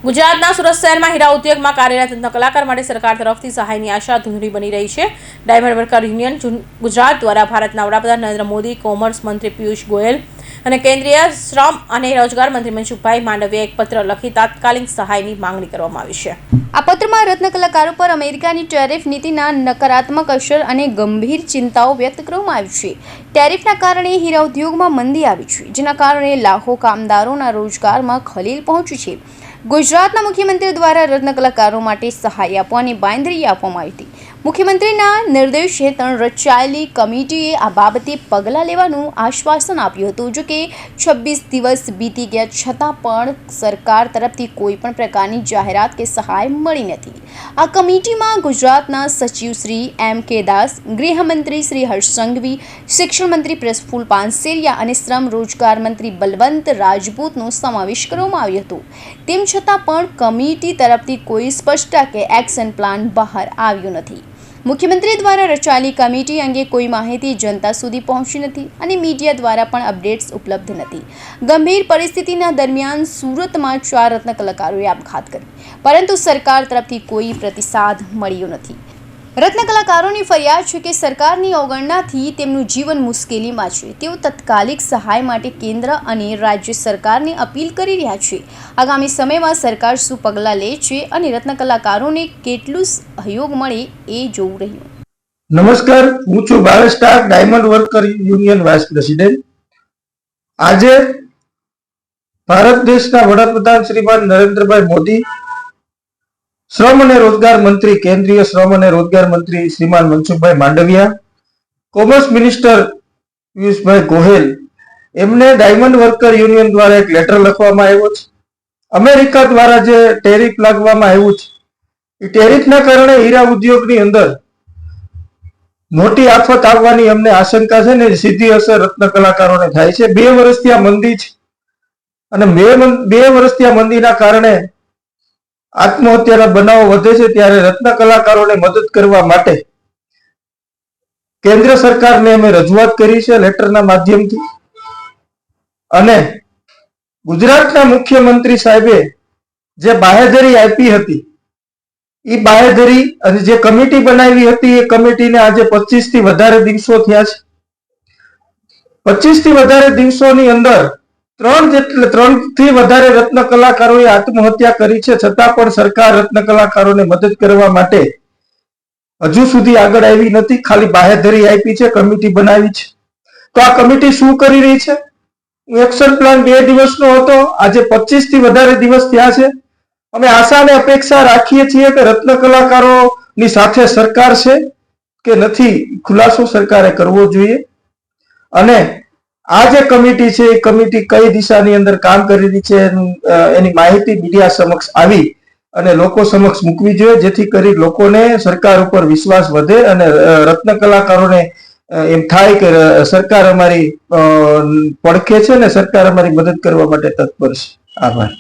ગુજરાતના સુરત શહેરમાં હીરા ઉદ્યોગમાં કાર્યરત કલાકાર માટે સરકાર તરફથી સહાયની આશા ધૂંધળી બની રહી છે। ડાયમંડ વર્કર યુનિયન ગુજરાત દ્વારા ભારતના વડાપ્રધાન નરેન્દ્ર મોદી, કોમર્સ મંત્રી પિયુષ ગોયલ અને કેન્દ્રીય શ્રમ અને રોજગાર મંત્રી મનસુખભાઈ માંડવિયાએ એક પત્ર લખી તાત્કાલિક સહાયની માંગણી કરવામાં આવી છે। આ પત્રમાં રત્ન કલાકારો પર અમેરિકાની ટેરિફ નીતિના નકારાત્મક અસર અને ગંભીર ચિંતાઓ વ્યક્ત કરવામાં આવી છે। ટેરિફના કારણે હીરા ઉદ્યોગમાં મંદી આવી છે, જેના કારણે લાખો કામદારોના રોજગારમાં ખલેલ પહોંચ્યું છે। ગુજરાતના મુખ્યમંત્રી દ્વારા રત્ન કલાકારો માટે સહાય આપવાની બાંયધરી આપવામાં આવી હતી। મુખ્યમંત્રીના નિર્દેશ હેઠળ રચાયેલી કમિટીએ આ બાબતે પગલાં લેવાનું આશ્વાસન આપ્યું હતું। જો કે 26 દિવસ બીતી ગયા છતાં પણ સરકાર તરફથી કોઈ પણ પ્રકારની જાહેરાત કે સહાય મળી નથી। આ કમિટીમાં ગુજરાતના સચિવ શ્રી M.K. દાસ, ગૃહમંત્રી શ્રી હર્ષ સંઘવી, શિક્ષણ મંત્રી પ્રફુલ્લ પાનસેરિયા અને શ્રમ રોજગાર મંત્રી બલવંત રાજપૂતનો સમાવેશ કરવામાં આવ્યો હતો। તેમ છતાં પણ કમિટી તરફથી કોઈ સ્પષ્ટતા કે એક્શન પ્લાન બહાર આવ્યો નથી। મુખ્યમંત્રી દ્વારા રચાયેલી કમિટી અંગે કોઈ માહિતી જનતા સુધી પહોંચી નથી અને મીડિયા દ્વારા પણ અપડેટ્સ ઉપલબ્ધ નથી। ગંભીર પરિસ્થિતિના દરમિયાન સુરતમાં 4 રત્ન કલાકારોએ આપઘાત કર્યો, પરંતુ સરકાર તરફથી કોઈ પ્રતિસાદ મળ્યો નથી। રત્ન કલાકારોની ફરિયાદ છે કે સરકારની અવગણનાથી તેમનું જીવન મુશ્કેલીમાં છે। તેઓ તત્કાલિક સહાય માટે કેન્દ્ર અને રાજ્ય સરકારને અપીલ કરી રહ્યા છે। આગામી સમયમાં સરકાર શું પગલાં લે છે અને રત્ન કલાકારોને કેટલું સહયોગ મળે એ જોવું રહ્યું। નમસ્કાર, હું છું Bhavesh Tak, diamond worker union vice president. આજે ભારત દેશના વડાપ્રધાન શ્રીમાન નરેન્દ્રભાઈ મોદી, શ્રમ અને રોજગાર મંત્રી, કેન્દ્રીય શ્રમ અને રોજગાર મંત્રી શ્રીમાન મનસુખભાઈ માંડવિયા, કોમર્સ મિનિસ્ટર પિયુષભાઈ ગોયલ, એમને ડાયમંડ વર્કર યુનિયન દ્વારા એક લેટર લખવામાં આવ્યો છે। અમેરિકા દ્વારા જે ટેરિફ લાગવામાં આવ્યું છે, એ ટેરિફના કારણે હીરા ઉદ્યોગની અંદર મોટી આફત આવવાની અમને આશંકા છે ને સીધી અસર રત્ન કલાકારોને થાય છે। 2 વર્ષથી આ મંદી છે અને 2 વર્ષથી આ મંદીના કારણે આત્મહત્યાના બનાવો વધે છે। ત્યારે રત્ન કલાકારોને મદદ કરવા માટે કેન્દ્ર સરકારને અમે રજૂઆત કરી છે લેટરના માધ્યમથી, અને ગુજરાતના મુખ્યમંત્રી સાહેબે જે બાહેધરી આપી હતી એ બાહેધરી અને જે કમિટી બનાવી હતી એ કમિટીને આજે 25 થી વધારે દિવસો થયા છે। 25 થી વધારે દિવસોની અંદર 3 થી વધારે રત્ન કલાકારોએ આત્મહત્યા કરી છે, છતાં પણ સરકાર રત્ન કલાકારોને મદદ કરવા માટે હજુ સુધી આગળ આવી નથી। ખાલી બાહેધરી આપી છે, કમિટી બનાવી છે। તો આ કમિટી શું કરી રહી છે? એક્શન પ્લાન 2 દિવસનો હતો, આજે 25 થી વધારે દિવસ થયા છે। અમે આશા અને અપેક્ષા રાખીએ છીએ કે રત્ન કલાકારોની સાથે સરકાર છે કે નથી, ખુલાસો સરકારે કરવો જોઈએ। અને આ જે કમિટી છે એ કમિટી કઈ દિશાની અંદર કામ કરી રહી છે એની માહિતી મીડિયા સમક્ષ આવી અને લોકો સમક્ષ મૂકવી જોઈએ, જેથી કરી લોકોને સરકાર ઉપર વિશ્વાસ વધે અને રત્ન કલાકારોને એમ થાય કે સરકાર અમારી પડખે છે ને સરકાર અમારી મદદ કરવા માટે તત્પર છે। આભાર।